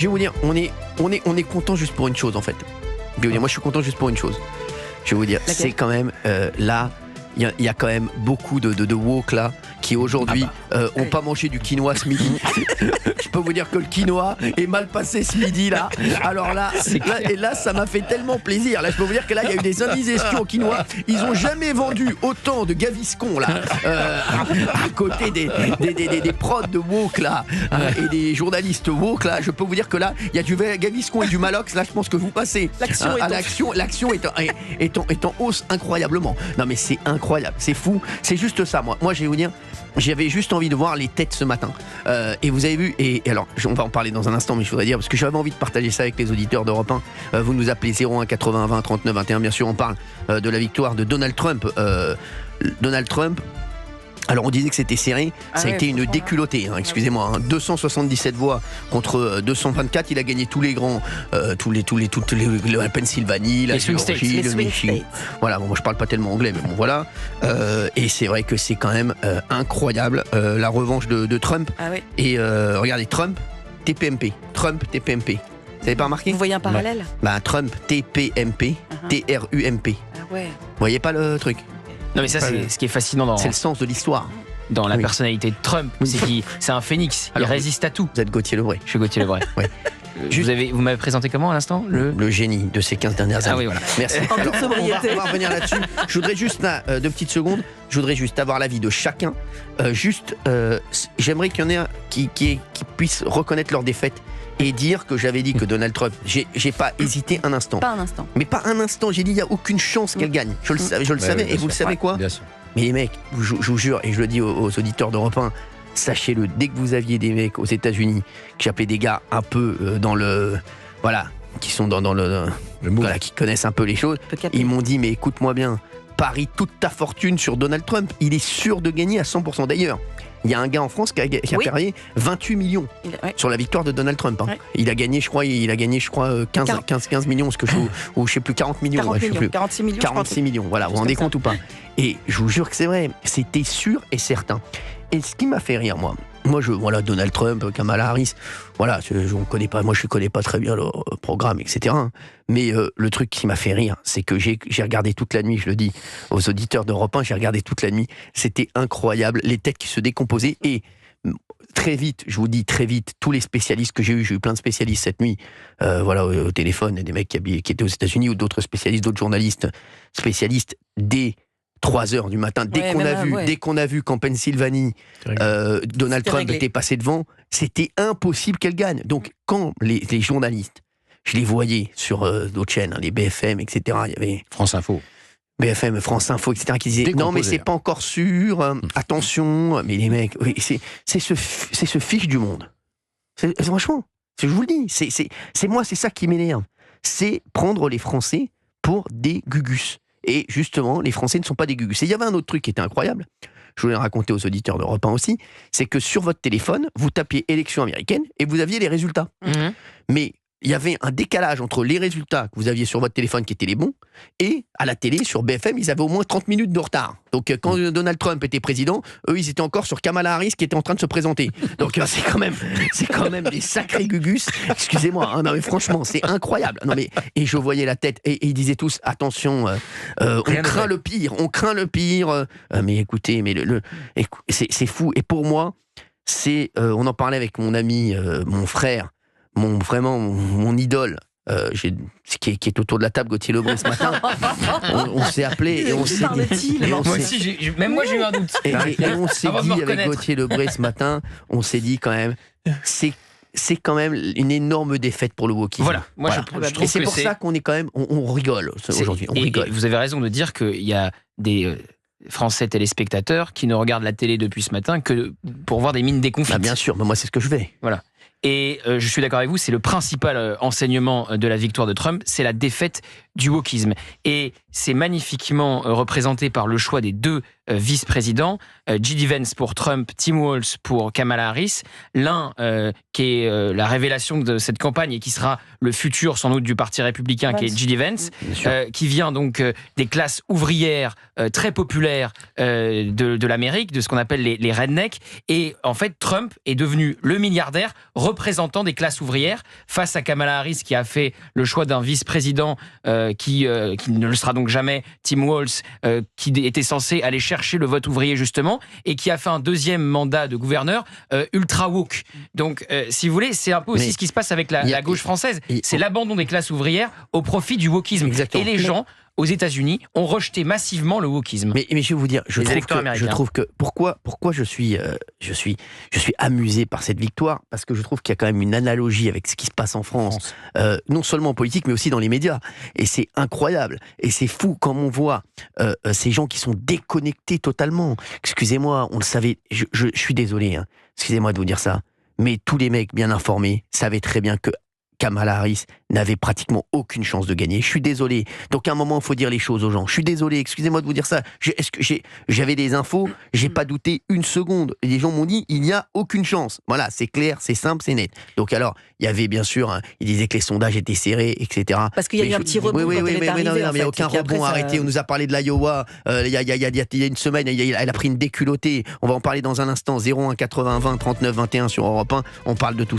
Je vais vous dire, on est content juste pour une chose en fait. Je vais vous dire, moi je suis content juste pour une chose. Je vais vous dire, c'est quand même là, il y a quand même beaucoup de woke là qui aujourd'hui ont pas mangé du quinoa ce midi. Je peux vous dire que le quinoa est mal passé ce midi là. Alors là, et là ça m'a fait tellement plaisir. Là je peux vous dire que là il y a eu des indigestions au quinoa. Ils ont jamais vendu autant de gaviscons là à côté des prods de woke là et des journalistes woke là. Je peux vous dire que là il y a du gaviscon et du malox. Là je pense que vous passez l'action est en hausse incroyablement. Non mais c'est incroyable, c'est fou. C'est juste ça moi je vais vous dire. J'avais juste envie de voir les têtes ce matin. Et vous avez vu, et alors on va en parler dans un instant, mais je voudrais dire, parce que j'avais envie de partager ça avec les auditeurs d'Europe 1. Vous nous appelez 01 80 20 39 21. Bien sûr, on parle de la victoire de Donald Trump. Donald Trump. Alors on disait que c'était serré, ça a été une déculottée, excusez-moi, 277 voix contre 224, il a gagné tous les grands, la Pennsylvanie, la Géorgie, le Michigan. Voilà, bon, moi je parle pas tellement anglais, mais bon voilà. Et c'est vrai que c'est quand même incroyable la revanche de Trump. Et regardez, Trump, TPMP. Vous n'avez pas remarqué ? Vous voyez un parallèle ? Trump, TPMP, TRUMP. Vous voyez pas le truc ? Non mais ça c'est ce qui est fascinant c'est le sens de l'histoire. Dans la personnalité de Trump, c'est un phénix, il résiste à tout. Vous êtes Gauthier Lebray. Je suis Gauthier Lebray. Vous m'avez présenté comment à l'instant le génie de ces 15 dernières années. Ah oui voilà. Merci. Alors, on va revenir là-dessus. Je voudrais juste, 2 petites secondes, je voudrais juste avoir l'avis de chacun. J'aimerais qu'il y en ait un qui puisse reconnaître leur défaite et dire que j'avais dit que Donald Trump, j'ai pas hésité un instant. Pas un instant. Mais pas un instant, j'ai dit il n'y a aucune chance qu'elle gagne. Je le savais, et vous le savez quoi ? Bien sûr. Mais les mecs, je vous jure, et je le dis aux auditeurs d'Europe 1, sachez-le, dès que vous aviez des mecs aux États-Unis qui appelaient des gars un peu dans le... Voilà, qui sont dans le voilà, qui connaissent un peu les choses, ils m'ont dit, mais écoute-moi bien, parie toute ta fortune sur Donald Trump, il est sûr de gagner à 100%. D'ailleurs, il y a un gars en France qui a parié 28 millions sur la victoire de Donald Trump. Il a gagné, je crois, 15 millions, ou je sais plus, 40 millions. 46 millions, voilà, vous vous rendez compte ou pas ? Et je vous jure que c'est vrai, c'était sûr et certain. Et ce qui m'a fait rire, voilà, Donald Trump, Kamala Harris, voilà, je connais pas très bien leur programme, etc. Mais le truc qui m'a fait rire, c'est que j'ai regardé toute la nuit, je le dis aux auditeurs d'Europe 1, j'ai regardé toute la nuit, c'était incroyable, les têtes qui se décomposaient, et très vite, je vous dis très vite, tous les spécialistes que j'ai eu plein de spécialistes cette nuit, voilà, au téléphone, des mecs qui étaient aux États-Unis, ou d'autres spécialistes, d'autres journalistes, spécialistes, dès 3h du matin, dès qu'on a vu qu'en Pennsylvanie, Donald Trump était passé devant, c'était impossible qu'elle gagne. Donc, quand les journalistes, je les voyais sur d'autres chaînes, les BFM, etc., il y avait... France Info. BFM, France Info, etc., qui disaient non, mais c'est pas encore sûr, attention, mais les mecs, c'est ce fiche du monde. Franchement, je vous le dis, c'est ça qui m'énerve. C'est prendre les Français pour des gugus. Et justement, les Français ne sont pas des gugus. Et il y avait un autre truc qui était incroyable, je voulais le raconter aux auditeurs d'Europe 1 aussi, c'est que sur votre téléphone, vous tapiez élection américaine et vous aviez les résultats. Mais il y avait un décalage entre les résultats que vous aviez sur votre téléphone qui étaient les bons, et à la télé, sur BFM, ils avaient au moins 30 minutes de retard. Donc quand Donald Trump était président, eux, ils étaient encore sur Kamala Harris qui était en train de se présenter. Donc c'est quand même des sacrés gugus. Excusez-moi, non mais franchement, c'est incroyable. Non mais, et je voyais la tête, et ils disaient tous, attention, on craint le pire. Mais écoutez, c'est fou. Et pour moi, on en parlait avec mon ami, mon frère, mon idole, qui est autour de la table, Gauthier Lebray, ce matin. On s'est appelé et on s'est dit... Même moi j'ai eu un doute. Et on s'est dit avec Gauthier Lebray ce matin, on s'est dit quand même, c'est quand même une énorme défaite pour le wokisme. Voilà. Je trouve et c'est pour ça qu'on est quand même, on rigole aujourd'hui. On rigole. Et vous avez raison de dire qu'il y a des... Français téléspectateurs qui ne regardent la télé depuis ce matin que pour voir des mines déconfites. Bien sûr, mais moi c'est ce que je fais. Voilà. Et je suis d'accord avec vous, c'est le principal enseignement de la victoire de Trump, c'est la défaite du wokisme. Et c'est magnifiquement représenté par le choix des deux vice-présidents, J.D. Vance pour Trump, Tim Walz pour Kamala Harris. L'un qui est la révélation de cette campagne et qui sera le futur sans doute du Parti républicain, qui est J.D. Vance, qui vient donc des classes ouvrières très populaires de l'Amérique, de ce qu'on appelle les rednecks. Et en fait, Trump est devenu le milliardaire représentant des classes ouvrières face à Kamala Harris, qui a fait le choix d'un vice-président qui ne le sera donc jamais, Tim Walz, qui était censé aller chercher le vote ouvrier justement, et qui a fait un deuxième mandat de gouverneur ultra woke. Donc, si vous voulez, c'est un peu aussi ce qui se passe avec la gauche française. C'est l'abandon des classes ouvrières au profit du wokisme. Exactement. Et les gens aux États-Unis ont rejeté massivement le wokisme. Mais je vais vous dire, je trouve que pourquoi je suis amusé par cette victoire, parce que je trouve qu'il y a quand même une analogie avec ce qui se passe en France, non seulement en politique, mais aussi dans les médias. Et c'est incroyable. Et c'est fou quand on voit ces gens qui sont déconnectés totalement. Excusez-moi, on le savait. Je suis désolé. Hein, excusez-moi de vous dire ça. Mais tous les mecs bien informés savaient très bien que Kamala Harris n'avait pratiquement aucune chance de gagner. Je suis désolé. Donc à un moment, il faut dire les choses aux gens. Je suis désolé, excusez-moi de vous dire ça. J'avais des infos, j'ai pas douté une seconde. Les gens m'ont dit, il n'y a aucune chance. Voilà, c'est clair, c'est simple, c'est net. Donc alors, il y avait bien sûr, hein, il disait que les sondages étaient serrés, etc. Parce qu'il y a eu un petit rebond quand elle est arrivée. Non, mais il n'y a aucun rebond, arrêtez. On nous a parlé de l'Iowa il y a une semaine, elle a pris une déculottée. On va en parler dans un instant. 01 80 20 39 21 sur Europe 1. On parle de tout ça.